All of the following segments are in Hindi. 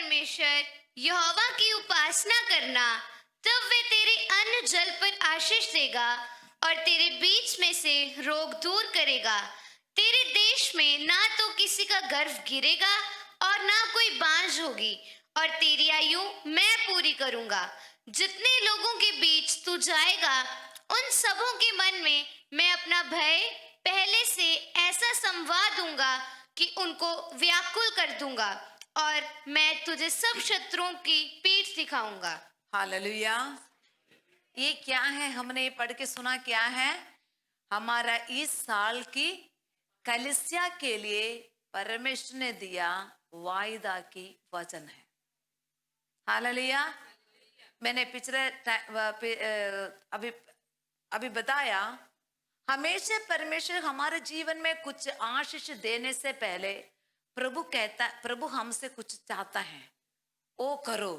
परमेश्वर यहोवा की उपासना करना, तब वे तेरे अन्न जल पर आशीष देगा और तेरे बीच में से रोग दूर करेगा। तेरे देश में ना तो किसी का गर्भ गिरेगा और ना कोई बांझ होगी, और तेरी आयु मैं पूरी करूंगा। जितने लोगों के बीच तू जाएगा, उन सबों के मन में मैं अपना भय पहले से ऐसा समवा दूंगा कि उनको व्याकुल कर दूंगा, और मैं तुझे सब शत्रुओं की पीठ दिखाऊंगा। हालेलुया। ये क्या है? हमने ये पढ़ के सुना क्या है? हमारा इस साल की कलीसिया के लिए परमेश्वर ने दिया वायदा की वचन है। हालेलुया। मैंने पिछले अभी अभी बताया, हमेशा परमेश्वर हमारे जीवन में कुछ आशीष देने से पहले प्रभु हमसे कुछ चाहता है, ओ करो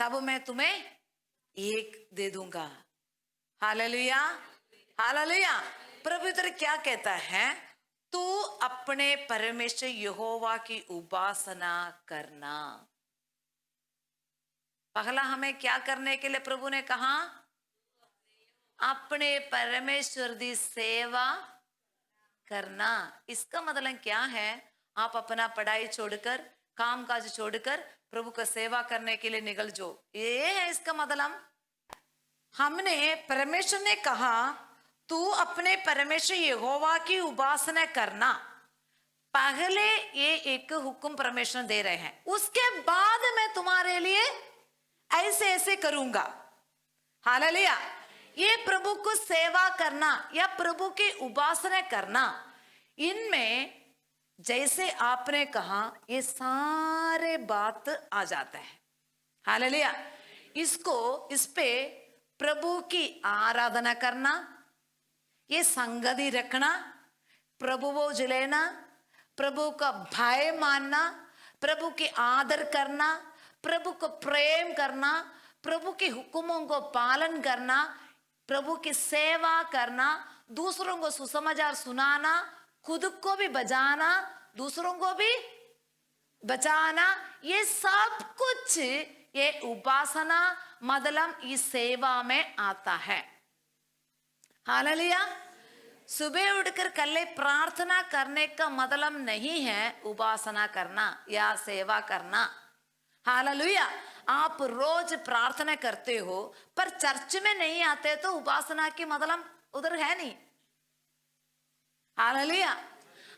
तब मैं तुम्हें एक दे दूंगा। Hallelujah, hallelujah. प्रभु इधर क्या कहता है? तू अपने परमेश्वर यहोवा की उपासना करना। पहला हमें क्या करने के लिए प्रभु ने कहा? अपने परमेश्वर की सेवा करना। इसका मतलब क्या है? आप अपना पढ़ाई छोड़कर, काम काज छोड़कर प्रभु का सेवा करने के लिए निकल जाओ, ये है इसका मतलब। हमने परमेश्वर ने कहा तू अपने परमेश्वर यहोवा की उपासना करना। पहले ये एक हुक्म परमेश्वर दे रहे हैं, उसके बाद मैं तुम्हारे लिए ऐसे ऐसे करूंगा। हालेलुया। ये प्रभु को सेवा करना या प्रभु की उपासना करना, इनमें जैसे आपने कहा ये सारे बात आ जाता है। हालेलुया। इस पे प्रभु की आराधना करना, ये संगति रखना, प्रभु को जलेना, प्रभु का भय मानना, प्रभु की आदर करना, प्रभु को प्रेम करना, प्रभु के हुक्मों को पालन करना, प्रभु की सेवा करना, दूसरों को सुसमाचार सुनाना, खुद को भी बचाना, दूसरों को भी बचाना, ये सब कुछ ये उपासना मतलब इस सेवा में आता है। हालेलुया। सुबह उठकर कल प्रार्थना करने का मतलब नहीं है उपासना करना या सेवा करना। हालेलुया। आप रोज प्रार्थना करते हो पर चर्च में नहीं आते तो उपासना की मतलब उधर है नहीं। हालेलुया।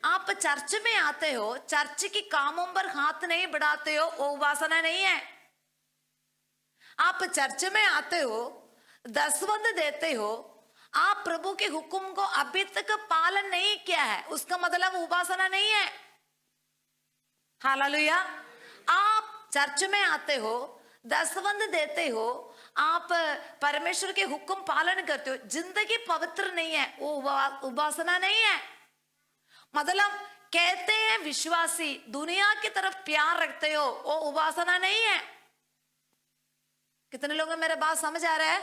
आप चर्च में आते हो, चर्च की कामों पर हाथ नहीं बढ़ाते हो, वो उपासना नहीं है। आप चर्च में आते हो, दसवंध देते हो, आप प्रभु के हुक्म को अभी तक पालन नहीं किया है, उसका मतलब उपासना नहीं है। हालेलुया। आप चर्च में आते हो, दसवंध देते हो, आप परमेश्वर के हुक्म पालन करते हो, जिंदगी पवित्र नहीं है, वो उपासना नहीं है। मतलब कहते हैं विश्वासी, दुनिया की तरफ प्यार रखते हो, वो उपासना नहीं है। कितने लोगों मेरे बात समझ आ रहा है?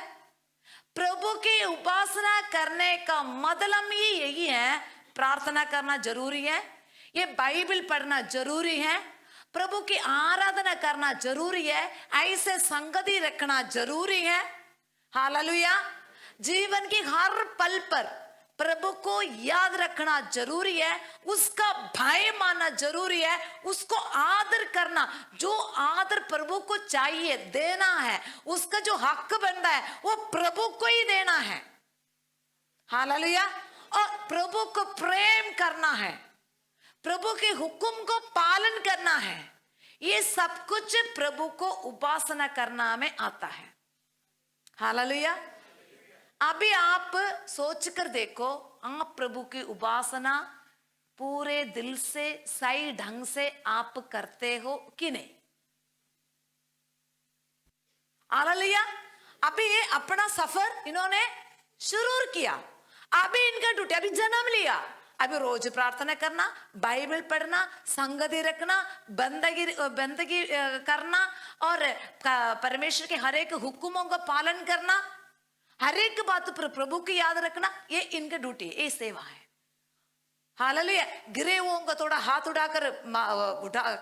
प्रभु की उपासना करने का मतलब ही यही है। प्रार्थना करना जरूरी है, ये बाइबल पढ़ना जरूरी है, प्रभु की आराधना करना जरूरी है, ऐसे संगति रखना जरूरी है। हालेलुया। जीवन की हर पल पर प्रभु को याद रखना जरूरी है, उसका भय मानना जरूरी है, उसको आदर करना, जो आदर प्रभु को चाहिए देना है, उसका जो हक बनता है वो प्रभु को ही देना है। हालेलुया। और प्रभु को प्रेम करना है, प्रभु के हुक्म को पालन करना है, ये सब कुछ प्रभु को उपासना करना में आता है। हालेलुया। अभी आप सोच कर देखो, आप प्रभु की उपासना पूरे दिल से सही ढंग से आप करते हो कि नहीं? हालेलुया। अभी ये अपना सफर इन्होंने शुरू किया, अभी इनका ड्यूटी, अभी जन्म लिया, अभी रोज प्रार्थना करना, बाइबल पढ़ना, संगति रखना, बंदगी करना और परमेश्वर के हर एक हुक्मों का पालन करना, हर एक बात पर प्रभु की याद रखना, ये इनका ड्यूटी, ये सेवा है। हालेलुया। गिरे हुओं को थोड़ा हाथ उठाकर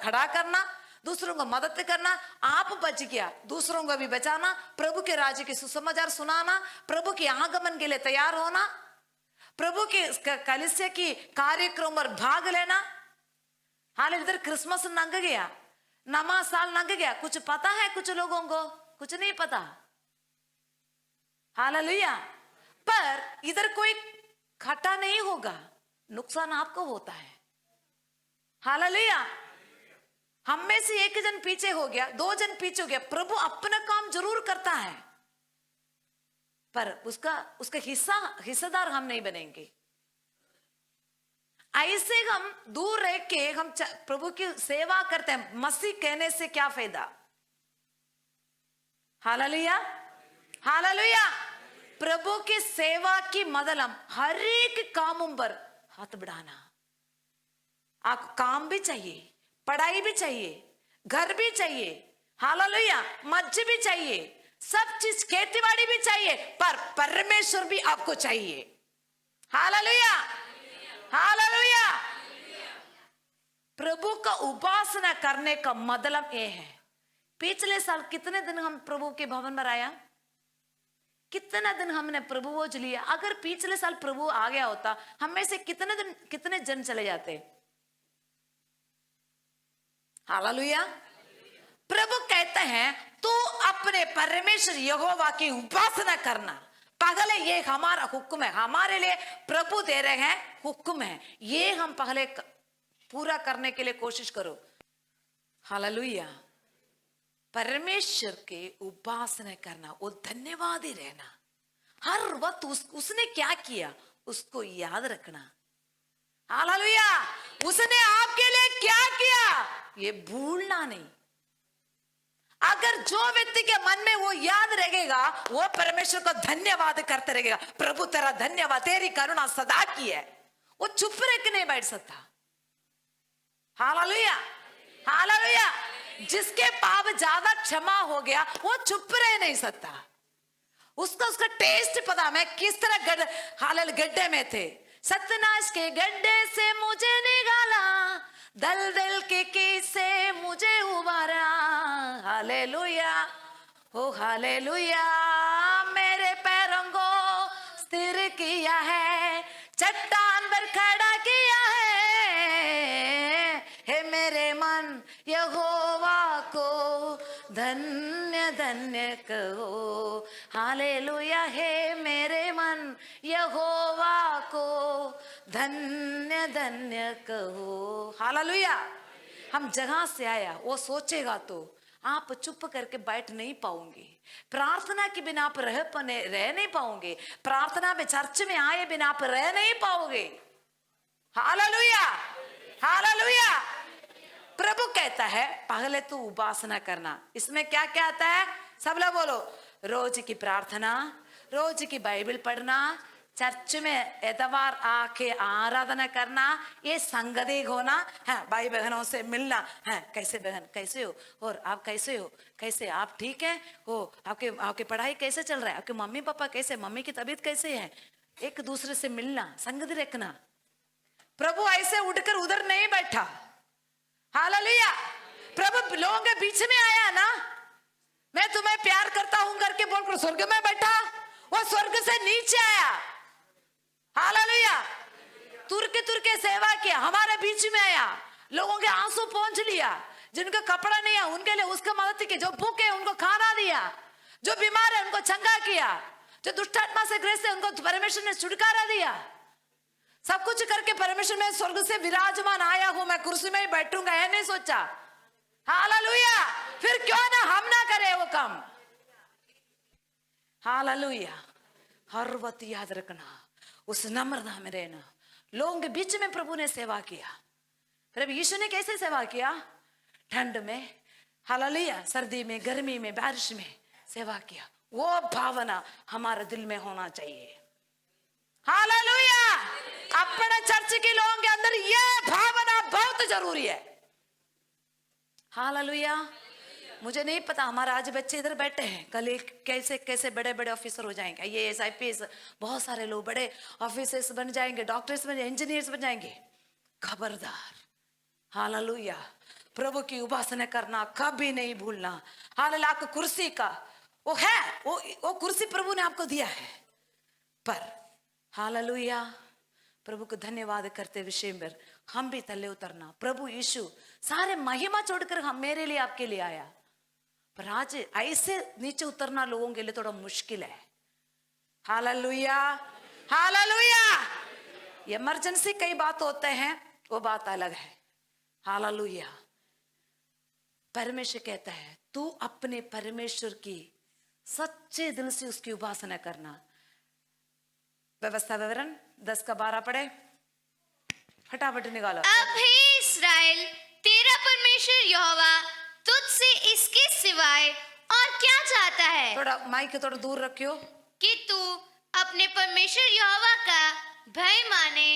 खड़ा करना, दूसरों को मदद करना, आप बच गया दूसरों को भी बचाना, प्रभु के राज्य के सुसमाचार सुनाना, प्रभु के आगमन के लिए तैयार होना, प्रभु के कलीसिया की कार्यक्रम पर भाग लेना। हाल इधर क्रिसमस लंघ गया, नवा साल लंघ गया, कुछ पता है कुछ लोगों को? कुछ नहीं पता। हालेलुया। पर इधर कोई खट्टा नहीं होगा, नुकसान आपको होता है। हालेलुया। हम में से एक जन पीछे हो गया, 2 जन पीछे हो गया, प्रभु अपना काम जरूर करता है, पर उसका हिस्सेदार हम नहीं बनेंगे। ऐसे हम दूर रह के हम प्रभु की सेवा करते हैं, मसीह कहने से क्या फायदा? Hallelujah, hallelujah. प्रभु की सेवा की मतलब हर एक कामों पर हाथ बढ़ाना। आपको काम भी चाहिए, पढ़ाई भी चाहिए, घर भी चाहिए, हालेलुया, मस्जिद भी चाहिए, सब चीज, खेतीबाड़ी भी चाहिए, पर परमेश्वर भी आपको चाहिए। Hallelujah, hallelujah. प्रभु का उपासना करने का मतलब ये है। पिछले साल कितने दिन हम प्रभु के भवन में आया? कितना दिन हमने प्रभु भोज लिया? अगर पिछले साल प्रभु आ गया होता, हम में से कितने जन चले जाते? हालेलुया। प्रभु कहते हैं तू अपने परमेश्वर यहोवा की उपासना करना। पहले ये हमारा हुक्म है, हमारे लिए प्रभु दे रहे हैं हुक्म है, ये हम पहले पूरा करने के लिए कोशिश करो। हालेलुया। परमेश्वर के उपासना करना, वो धन्यवादी रहना, हर वक्त उसने क्या किया उसको याद रखना। हालेलुया। उसने आपके लिए क्या किया ये भूलना नहीं। अगर जो व्यक्ति के मन में वो याद रहेगा, वो परमेश्वर को धन्यवाद करते रहेगा, प्रभु तेरा धन्यवाद, तेरी करुणा सदा की है, वो चुप रह के नहीं बैठ सकता। Hallelujah, hallelujah. जिसके पाप ज्यादा क्षमा हो गया वो चुप रह नहीं सकता। उसका टेस्ट पता, मैं किस तरह गड्ढे में थे, सतनाश के गड्ढे से मुझे निकाला, दलदल के किसे मुझे उबारा। हालेलुया, ओ हालेलुया। मेरे पैरों को स्थिर किया है, चट्टान पर खड़ा किया है। हे मेरे मन यहोवा को धन्य धन्य कहो। हालेलुया। हे मेरे मन यहोवा को धन्य धन्य कहो। हालेलुया। हम जहां से आया वो सोचेगा तो आप चुप करके बैठ नहीं पाओगे, प्रार्थना के बिना आप रह नहीं पाओगे, प्रार्थना में चर्च में आए बिना आप रह नहीं पाओगे। Hallelujah, hallelujah. प्रभु कहता है पहले तू उपासना करना। इसमें क्या क्या आता है? सब लोग बोलो। रोज की प्रार्थना, रोज की बाइबल पढ़ना, चर्च में एतवार आके आराधना करना, ये संगति होना है, भाई बहनों से मिलना है। कैसे बहन, कैसे हो, और आप कैसे हो, कैसे आप ठीक है हो, आपके पढ़ाई कैसे चल रहा है, आपके मम्मी पापा कैसे, मम्मी की तबीयत कैसे है, एक दूसरे से मिलना, संगति रखना। प्रभु ऐसे उठकर उधर नहीं बैठा। हालेलुया। प्रभु लोगों के बीच में आया ना, मैं तुम्हें प्यार करता हूं करके बोलकर स्वर्ग में बैठा, वो स्वर्ग से नीचे आया। हालेलुया। तुर के सेवा किया, हमारे बीच में आया, लोगों के आंसू पहुंच लिया, जिनका कपड़ा नहीं है उनके लिए उसका मदद की, जो भूखे हैं उनको खाना दिया, जो बीमार है उनको चंगा किया, जो दुष्ट आत्मा से ग्रस्त है उनको परमेश्वर ने छुटकारा दिया। सब कुछ करके परमेश्वर में स्वर्ग से विराजमान आया हूं, मैं कुर्सी में ही बैठूंगा है नहीं सोचा। हालेलुया। फिर क्यों ना हम ना करें वो काम। हालेलुया। हर वक्त याद रखना, उस नम्रता में रहना। लोगों के बीच में प्रभु ने सेवा किया। प्रभु यीशु ने कैसे सेवा किया? ठंड में, हालेलुया, सर्दी में, गर्मी में, बारिश में सेवा किया। वो भावना हमारे दिल में होना चाहिए। हालेलुया। अपने चर्च के लोगों के अंदर ये भावना बहुत जरूरी है। हालेलुया। मुझे नहीं पता हमारा आज बच्चे इधर बैठे हैं, कल एक कैसे कैसे बड़े बड़े ऑफिसर हो जाएंगे, IAS IPS, बहुत सारे लोग बड़े ऑफिसर्स बन जाएंगे, डॉक्टर्स बन जाएंगे, इंजीनियर्स बन जाएंगे। खबरदार। हालेलुया। प्रभु की उपासना करना कभी नहीं भूलना। हालेलुया। आपको कुर्सी का वो है, वो कुर्सी प्रभु ने आपको दिया है, पर हालेलुया प्रभु को धन्यवाद करते विषय में हम भी तले उतरना। प्रभु यीशु सारे महिमा छोड़कर हम मेरे लिए आपके लिए आया, पर आज ऐसे नीचे उतरना लोगों के लिए थोड़ा मुश्किल है। Hallelujah hallelujah. इमरजेंसी कई बात होते हैं, वो बात अलग है। हालेलुया। परमेश्वर कहता है तू अपने परमेश्वर की सच्चे दिल से उसकी उपासना करना। व्यवस्था विवरण 10 का 12 पढ़े, फटाफट निकालो। अब हे इस्राएल, तेरा परमेश्वर यहोवा तुझसे इसके सिवाय और क्या चाहता है थोड़ा माइक थोड़ा दूर रखियो। कि तू अपने परमेश्वर यहोवा का भय माने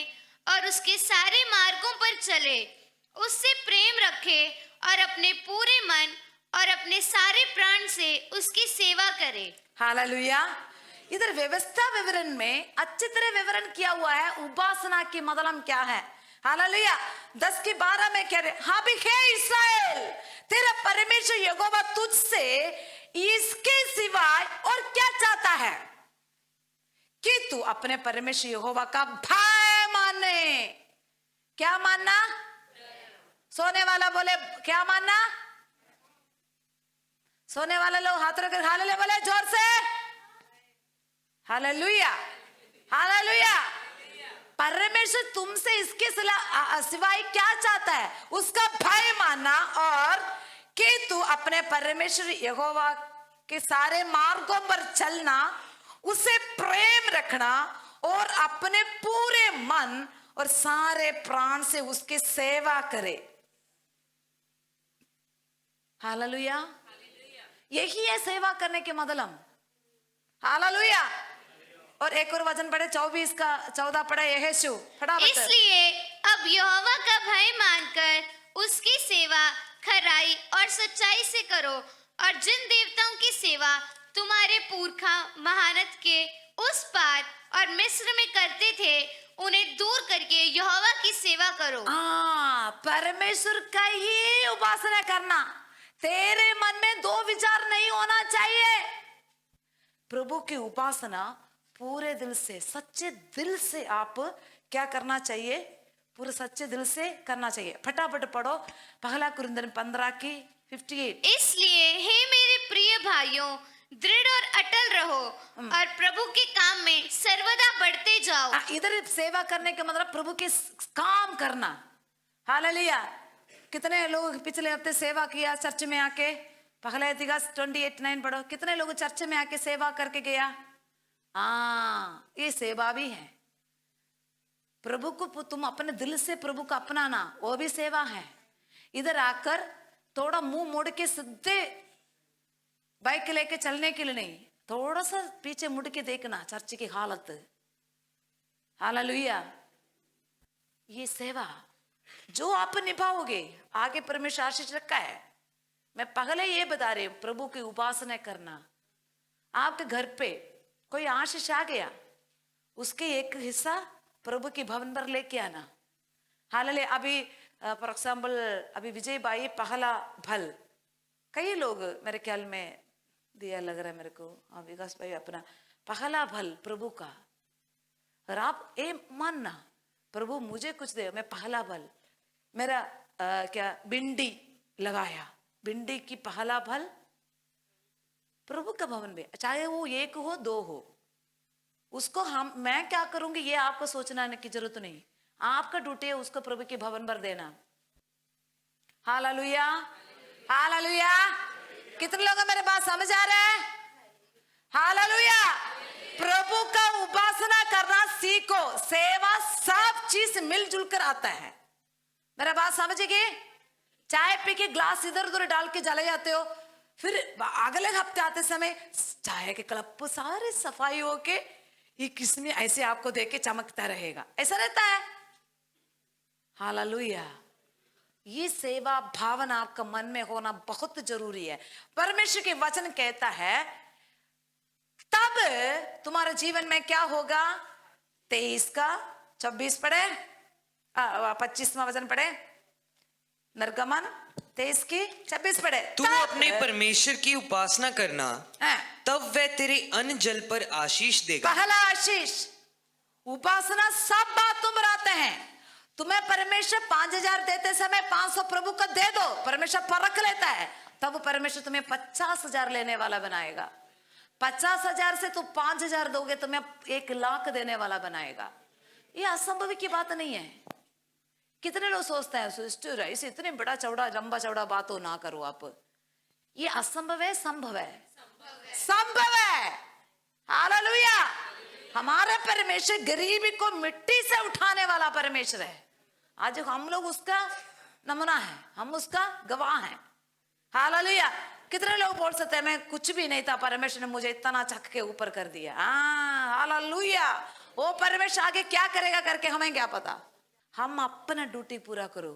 और उसके सारे मार्गों पर चले, उससे प्रेम रखे और अपने पूरे मन और अपने सारे प्राण से उसकी सेवा करे। हालेलुया। इधर व्यवस्था विवरण में अच्छी तरह विवरण किया हुआ है उपासना की मतलब क्या है। हालेलुया। 10 की 12 में कह रहे हाँ भी है इस्राएल, तेरा परमेश्वर यहोवा तुझसे इसके सिवाय और क्या चाहता है कि तू अपने परमेश्वर यहोवा का भय माने। क्या मानना? सोने वाला बोले क्या मानना? सोने वाले लोग हाथ रखकर हालेलुया बोले जोर से। Hallelujah hallelujah. परमेश्वर तुमसे इसके सिवाय क्या चाहता है? उसका भय मानना और कि तू अपने परमेश्वर यहोवा के सारे मार्गों पर चलना, उसे प्रेम रखना और अपने पूरे मन और सारे प्राण से उसकी सेवा करे। हालेलुया। यही है सेवा करने के मतलब। हालेलुया। और एक और वचन पढ़े 24 का 14 पढ़े यहोशू फटाफट। इसलिए अब यहोवा का भय मानकर उसकी सेवा खराई और सच्चाई से करो, और जिन देवताओं की सेवा तुम्हारे पुरखा महानत के उस पार और मिस्र में करते थे, उन्हें दूर करके यहोवा की सेवा करो। परमेश्वर का ही उपासना करना। तेरे मन में दो विचार नहीं होना चाहिए। प्रभु की उपासना पूरे दिल से, सच्चे दिल से आप क्या करना चाहिए? पूरे सच्चे दिल से करना चाहिए। फटाफट पढ़ो पहला कुरिन्थियों 15 की 58। इसलिए हे मेरे प्रिय भाइयों, दृढ़ और अटल रहो और प्रभु के काम में सर्वदा बढ़ते जाओ। इधर सेवा करने का मतलब प्रभु के काम करना। हालेलुया। कितने लोग पिछले हफ्ते सेवा किया चर्च में आके? पहला इतिहास 28:9 पढ़ो। कितने लोग चर्च में आके सेवा करके गया? ये सेवा भी है। प्रभु को तुम अपने दिल से प्रभु को अपनाना, वो भी सेवा है। इधर आकर थोड़ा मुंह मोड़ के सीधे बाइक लेके चलने के लिए नहीं, थोड़ा सा पीछे मुड़ के देखना चर्च की हालत। हालेलुया। ये सेवा जो आप निभाओगे आगे परमेश्वर आशीष रखा है। मैं पहले ये बता रही हूं, प्रभु की उपासना करना। आपके घर पे कोई आशीष आ गया, उसके एक हिस्सा प्रभु की भवन पर लेके आना। हालेलुया। अभी फॉर एग्जाम्पल अभी विजय बाई पहला फल कई लोग मेरे ख्याल में दिया लग रहा है मेरे को। विकास भाई अपना पहला फल प्रभु का, और आप ये मानना प्रभु मुझे कुछ दे, मैं पहला फल मेरा क्या भिंडी लगाया, भिंडी की पहला फल प्रभु का भवन में, चाहे वो 1 हो 2 हो, उसको मैं क्या करूंगी ये आपको सोचना की जरूरत नहीं। आपका ड्यूटी है उसको प्रभु के भवन पर देना। Hallelujah hallelujah. कितने लोग मेरे बात समझ आ रहे हैं? हालेलुया। प्रभु का उपासना करना सीखो। सेवा सब चीज मिलजुल कर आता है। मेरा बात समझेगी? चाय पी के ग्लास इधर उधर डाल के चले जाते हो, फिर अगले हफ्ते आते समय चाय के कप सारे सफाई होके ये किसने ऐसे आपको देख के चमकता रहेगा, ऐसा रहता है। हालेलुया। ये सेवा भावना आपका मन में होना बहुत जरूरी है। परमेश्वर के वचन कहता है तब तुम्हारे जीवन में क्या होगा? 23 का 26 पढ़े, 25वां वचन पढ़े। निर्गमन 23 की 26 पढ़े। तू अपने परमेश्वर की उपासना करना, हाँ, तब वह तेरे अन्न जल पर आशीष देगा। पहला आशीष, उपासना सब बात तुम बनाते हैं। तुम्हें परमेश्वर 5,000 देते समय 500 प्रभु को दे दो, परमेश्वर परख लेता है, तब परमेश्वर तुम्हें 50,000 लेने वाला बनाएगा। 50,000 से तुम 5,000 दोगे, तुम्हें 1,00,000 देने वाला बनाएगा। ये असंभव की बात नहीं है। कितने लोग सोचते हैं सिस्टर इसे इतने बड़ा चौड़ा लंबा चौड़ा बात हो ना करो आप, ये असंभव है संभव है, संभव है। हालेलुया। हमारे परमेश्वर गरीबी को मिट्टी से उठाने वाला परमेश्वर है। आज हम लोग उसका नमूना है, हम उसका गवाह हैं। हालेलुया। कितने लोग बोल सकते हैं मैं कुछ भी नहीं था, परमेश्वर ने मुझे इतना चक के ऊपर कर दिया। हाँ हालेलुया। वो परमेश्वर आगे क्या करेगा करके हमें क्या पता। हम अपना ड्यूटी पूरा करो,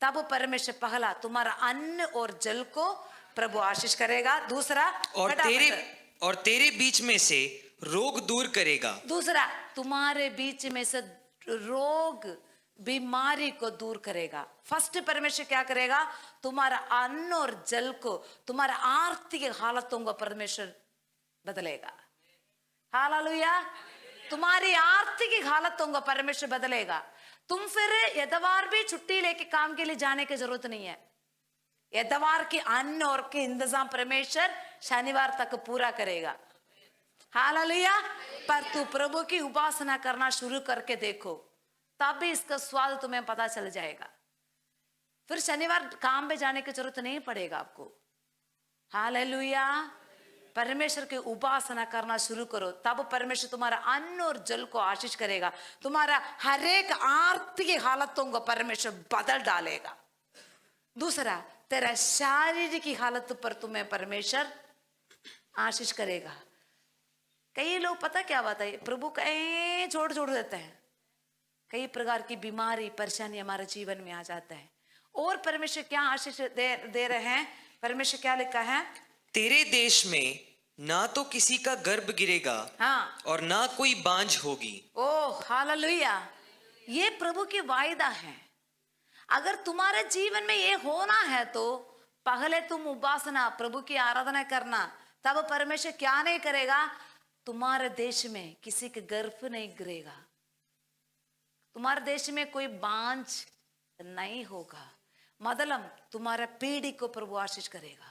तब परमेश्वर पहला तुम्हारा अन्न और जल को प्रभु आशीष करेगा। दूसरा और तेरे बीच में से रोग दूर करेगा। दूसरा तुम्हारे बीच में से रोग बीमारी को दूर करेगा। फर्स्ट परमेश्वर क्या करेगा, तुम्हारा अन्न और जल को, तुम्हारा आर्थिक हालतों को परमेश्वर बदलेगा। हालेलुया। तुम्हारी आर्थिक हालतों को परमेश्वर बदलेगा। तुम फिर एतवार भी छुट्टी लेके काम के लिए जाने की जरूरत नहीं है। एतवार की अन्न और के इंतजाम परमेश्वर शनिवार तक पूरा करेगा। हालेलुया। पर तू प्रभु की उपासना करना शुरू करके देखो, तब भी इसका स्वाद तुम्हें पता चल जाएगा। फिर शनिवार काम पे जाने की जरूरत नहीं पड़ेगा आपको। हालेलुया। परमेश्वर की उपासना करना शुरू करो, तब परमेश्वर तुम्हारा अन्न और जल को आशीष करेगा। तुम्हारा हर एक आर्थिक हालतों को परमेश्वर बदल डालेगा। दूसरा, तेरा शारीरिक हालत पर तुम्हें परमेश्वर आशीष करेगा। कई लोग पता क्या बात है, प्रभु कहीं छोड़ देते हैं, कई प्रकार की बीमारी परेशानी हमारे जीवन में आ जाता है। और परमेश्वर क्या आशीष दे रहे हैं, परमेश्वर क्या लिखा है, तेरे देश में ना तो किसी का गर्भ गिरेगा, हाँ, और ना कोई बांझ होगी। Oh hallelujah. ये प्रभु की वायदा है। अगर तुम्हारे जीवन में ये होना है तो पहले तुम उपासना प्रभु की आराधना करना, तब परमेश्वर क्या नहीं करेगा, तुम्हारे देश में किसी के गर्भ नहीं गिरेगा, तुम्हारे देश में कोई बांझ नहीं होगा। मतलब तुम्हारा पीढ़ी को प्रभु आशीष करेगा।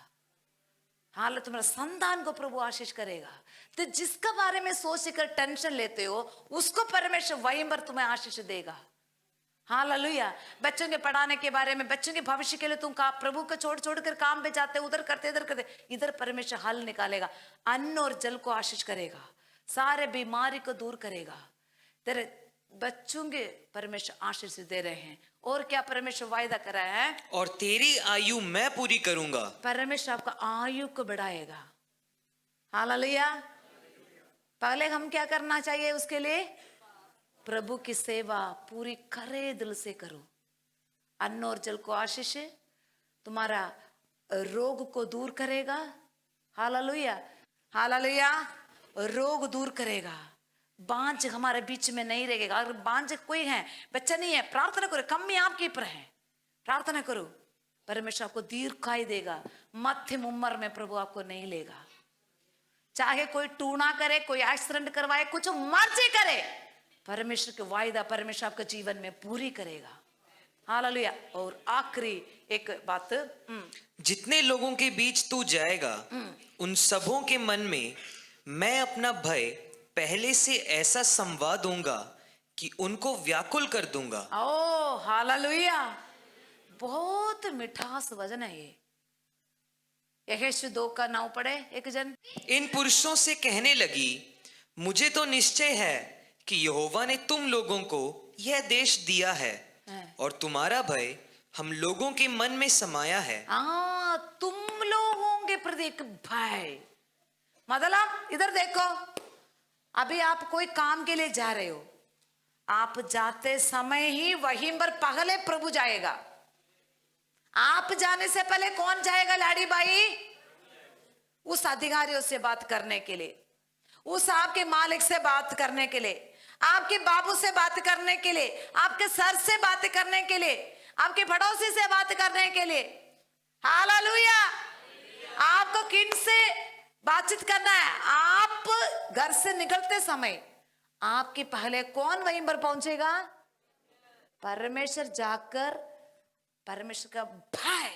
हाल तुम्हारा संतान को प्रभु आशीष करेगा। तो जिसका बारे में सोच कर टेंशन लेते हो उसको परमेश्वर वहीं पर तुम्हें आशीष देगा। हालेलुया। बच्चों के पढ़ाने के बारे में, बच्चों के भविष्य के लिए तुम प्रभु को छोड़ कर काम पे जाते, उधर करते इधर करते, इधर परमेश्वर हल निकालेगा, अन्न और जल को आशीष करेगा, सारे बीमारी को दूर करेगा। तेरे बच्चों के परमेश्वर आशीष दे रहे हैं। और क्या परमेश्वर वायदा कर रहा है, और तेरी आयु मैं पूरी करूंगा। परमेश्वर आपका आयु को बढ़ाएगा। हालेलुया। पहले हम क्या करना चाहिए, उसके लिए प्रभु की सेवा पूरी खरे दिल से करो। अन्न और जल को आशीष तुम्हारा रोग को दूर करेगा। हालेलुया। हालेलुया। रोग दूर करेगा। बांझ हमारे बीच में नहीं रहेगा। अगर बांझ कोई है, बच्चा नहीं है, प्रार्थना करो, कमी आपके ऊपर है, प्रार्थना करो, परमेश्वर आपको दीर्घायु देगा। मध्यम उम्र में प्रभु आपको नहीं लेगा। चाहे कोई टूना करे, कोई एक्सीडेंट करवाए, कुछ मर्जी करे, परमेश्वर के वायदा परमेश्वर आपके जीवन में पूरी करेगा। हालेलुया। और आखिरी एक बात, जितने लोगों के बीच तू जाएगा उन सबों के मन में मैं अपना भय पहले से ऐसा संवाद दूंगा कि उनको व्याकुल कर दूंगा। ओ हालेलुया। बहुत मिठास वचन है ये। यहेशू 2:9 पढ़े एक जन। इन पुरुषों से कहने लगी, मुझे तो निश्चय है कि यहोवा ने तुम लोगों को यह देश दिया है, और तुम्हारा भय हम लोगों के मन में समाया है। तुम लोगों के प्रति एक भय। मतलब इधर देखो, अभी आप कोई काम के लिए जा रहे हो, आप जाते समय ही वहीं पर पहले प्रभु जाएगा। आप जाने से पहले कौन जाएगा लाड़ी भाई? उस अधिकारियों से बात करने के लिए, उस आपके मालिक से बात करने के लिए, आपके बाबू से बात करने के लिए, आपके सर से बात करने के लिए, आपके पड़ोसी से बात करने के लिए। हालेलुया। आपको किन से बातचीत करना है? आप घर से निकलते समय आपके पहले कौन वहीं पर पहुंचेगा? परमेश्वर जाकर परमेश्वर का भय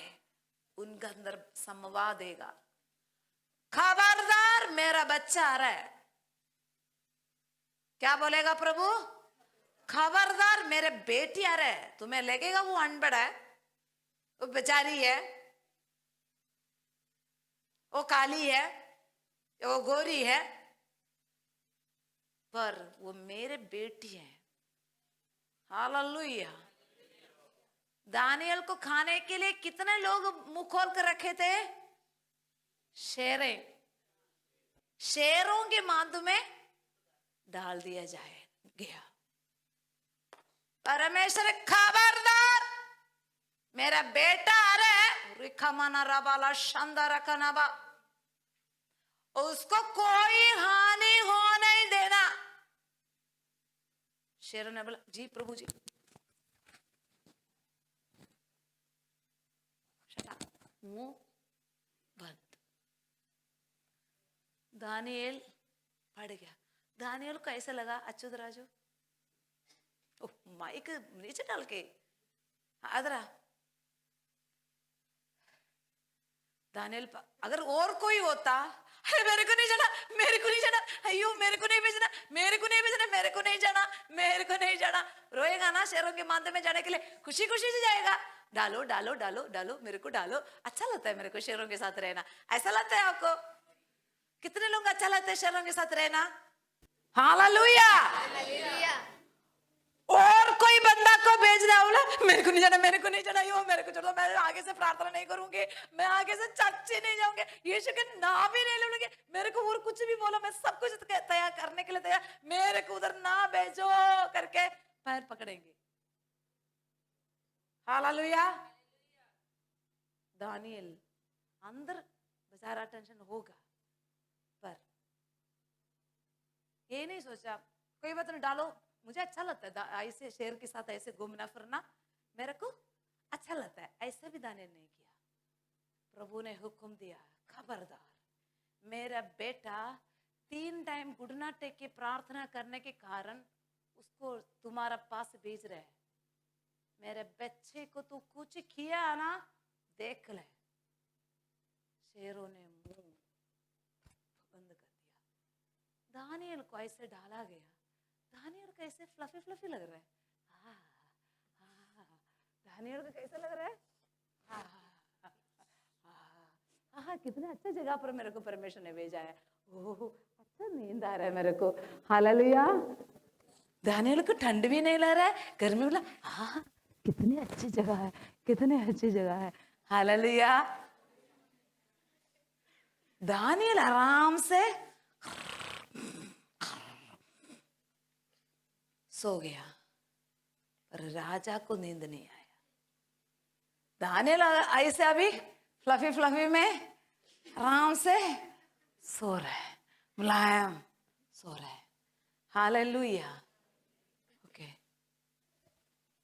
उनका अंदर समवा देगा। खबरदार, मेरा बच्चा आ रहा है। क्या बोलेगा प्रभु? खबरदार, मेरे बेटी आ रहा है। तुम्हें लगेगा वो अनपढ़ है, वो बेचारी है, वो काली है, वो गोरी है, पर वो मेरे बेटी है। हालेलुया। दानियल को खाने के लिए कितने लोग मुंह खोल कर रखे थे? शेरें, शेरों के माध्यम में डाल दिया जाए गया। परमेश्वर खबरदार, मेरा बेटा आ रहा है, रिखमाना रबाला शानदार कनाबा, उसको कोई हानि हो नहीं देना। शेरों ने बोला जी प्रभु जी। मुंह बंद। दानियल पड़ गया। दानियल को ऐसा लगा, अच्युत राजू माइक नीचे डाल के आदरा दानियल, अगर और कोई होता, अरे मेरे को नहीं जाना, मेरे को नहीं जाना, अयो मेरे को नहीं भेजना, मेरे को नहीं भेजना, मेरे को नहीं जाना, मेरे को नहीं जाना, रोएगा ना। शेरों के माध्यम में जाने के लिए खुशी खुशी से जाएगा। डालो डालो डालो डालो, मेरे को डालो। अच्छा लगता है मेरे को शेरों के साथ रहना। ऐसा लगता है आपको? कितने लोग अच्छा लगता है शेरों के साथ रहना? हालेलुया। और कोई बंदा को भेजना, बोला मेरे को नहीं जाना, मेरे को नहीं जाना, यो मेरे को छोड़ दो, मैं आगे से प्रार्थना नहीं करूंगी, मैं आगे से चर्च नहीं जाऊंगी, यीशु के नाम ही नहीं लूंगी, मेरे को और कुछ भी बोलो, मैं सब कुछ तैयार करने के लिए तैयार, मेरे को उधर ना भेजो करके पैर पकड़ेंगे। हालेलुया। दानियल अंदर बेचारा टेंशन होगा, पर ये नहीं सोचा कोई बात नहीं, डालो, मुझे अच्छा लगता है ऐसे शेर के साथ ऐसे घूमना फिरना, मेरे को अच्छा लगता है। ऐसे भी दानियल नहीं किया। प्रभु ने हुक्म दिया, खबरदार, मेरा बेटा 3 टाइम घुटना टेक के प्रार्थना करने के कारण उसको तुम्हारा पास भेज रहे हैं। मेरे बच्चे को तू कुछ किया ना, देख ले। शेरों ने मुंह बंद कर दिया। दानियल को ऐसे डाला गया। दानियल कैसे फ्लफी फ्लफी लग रहा है। दानियल को कैसे लग रहा है? कितने अच्छे जगह पर मेरे को परमेश्वर ने भेजा है। ओह, अच्छा नींद आ रहा है मेरे को। हालेलुया। दानियल को ठंड भी नहीं लग रहा है, गर्मी बोला हाँ कितनी अच्छी जगह है, कितनी अच्छी जगह है। हालेलुया। दानियल आराम से सो गया, पर राजा को नींद नहीं आया। दानियल ऐसे अभी फ्लफी फ्लफी में आराम से सो रहे, मुलायम सो रहे। हालेलुया। ओके,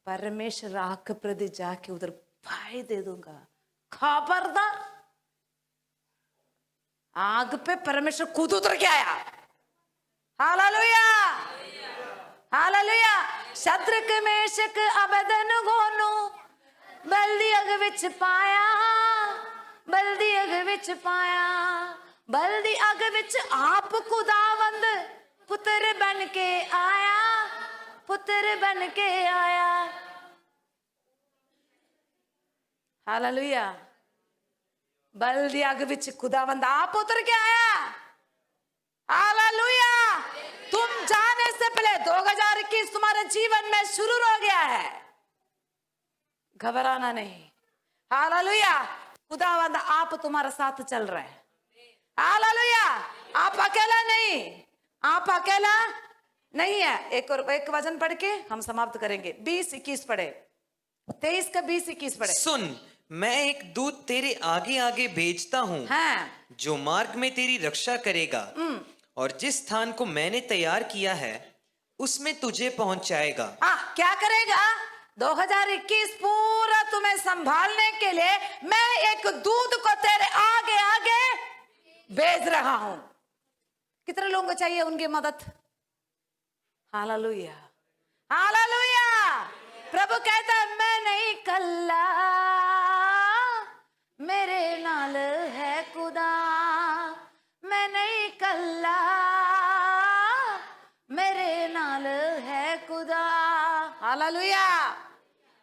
परमेश्वर आग प्रति जाके उधर भाई दे दूंगा। खबरदार, आग पे परमेश्वर खुद उतर के आया। Hallelujah, hallelujah. Shadrach Meshach Abednego नु बल्दी अग विच पाया, बल्दी अग विच पाया, बल्दी अग विच आप खुदावंद पुत्र बन के आया, पुत्र बन के आया। हालेलुया। बल्दी अग विच खुदावंद आप उतर के आया। हालेलुया। तुम जाने से पहले 2021 तुम्हारे जीवन में शुरू हो गया है, घबराना नहीं। हालेलुया। खुदावंद आप तुम्हारे साथ चल रहे हैं। हालेलुया। आप अकेला नहीं, आप अकेला नहीं है। एक वचन पढ़ के हम समाप्त करेंगे। 20-21 पढ़े, 23 का 20-21 पढ़े। सुन, मैं एक दूत तेरे आगे आगे भेजता हूँ, हाँ, जो मार्ग में तेरी रक्षा करेगा, और जिस स्थान को मैंने तैयार किया है उसमें तुझे पहुंचाएगा। क्या करेगा? 2021 पूरा तुम्हें संभालने के लिए मैं एक दूत को तेरे आगे आगे भेज रहा हूं। कितने लोगों को चाहिए उनकी मदद? Hallelujah, hallelujah. प्रभु कहता है मैं नहीं कल्ला, मेरे नाल है खुदा। मैं नहीं कल्ला, मेरे नाल है खुदा। Hallelujah,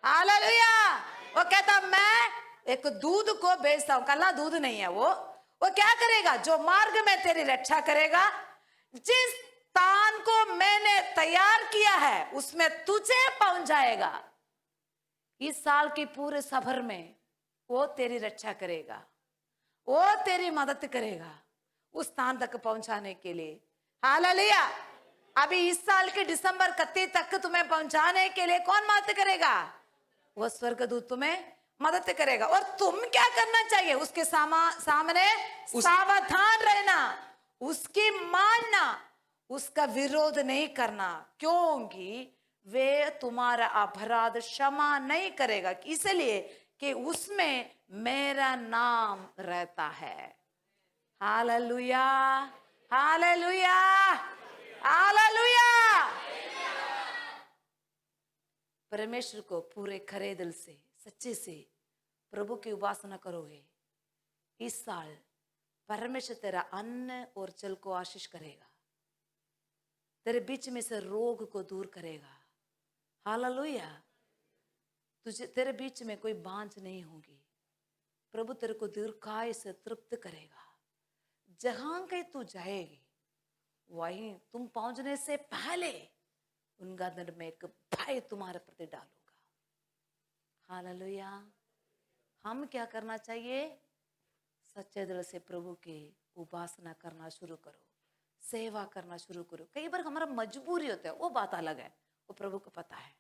hallelujah. वो कहता मैं एक दूध को भेजता हूं, कल्ला दूध नहीं है वो क्या करेगा? जो मार्ग में तेरी रक्षा करेगा, जिस स्थान को मैंने तैयार किया है उसमें तुझे पहुंचाएगा। इस साल की पूरे सफर में वो तेरी रक्षा करेगा, वो तेरी मदद करेगा उस स्थान तक पहुंचाने के लिए। हालेलुया। अभी इस साल के दिसंबर 31 तक तुम्हें पहुंचाने के लिए कौन मदद करेगा? वो स्वर्गदूत तुम्हें मदद करेगा। और तुम क्या करना चाहिए? उसके सामने सावधान रहना, उसकी मानना, उसका विरोध नहीं करना, क्योंकि वे तुम्हारा अपराध क्षमा नहीं करेगा, इसलिए कि उसमें मेरा नाम रहता है। Hallelujah, hallelujah, hallelujah. परमेश्वर को पूरे खरे दिल से, सच्चे से प्रभु की उपासना करोगे, इस साल परमेश्वर तेरा अन्न और जल को आशीष करेगा, तेरे बीच में से रोग को दूर करेगा। हालेलुया। तुझे तेरे बीच में कोई बांझ नहीं होगी। प्रभु तेरे को दीर्घायु से तृप्त करेगा। जहां कहीं तू जाएगी वहीं तुम पहुंचने से पहले उनका दिल में एक भय तुम्हारे प्रति डालूंगा। हालेलुया। हम क्या करना चाहिए? सच्चे दिल से प्रभु की उपासना करना शुरू करो, सेवा करना शुरू करो। कई बार हमारा मजबूरी होता है, वो बात अलग है, वो प्रभु को पता है।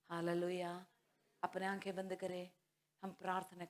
हालेलुया। अपने आंखें बंद करें, हम प्रार्थना करें।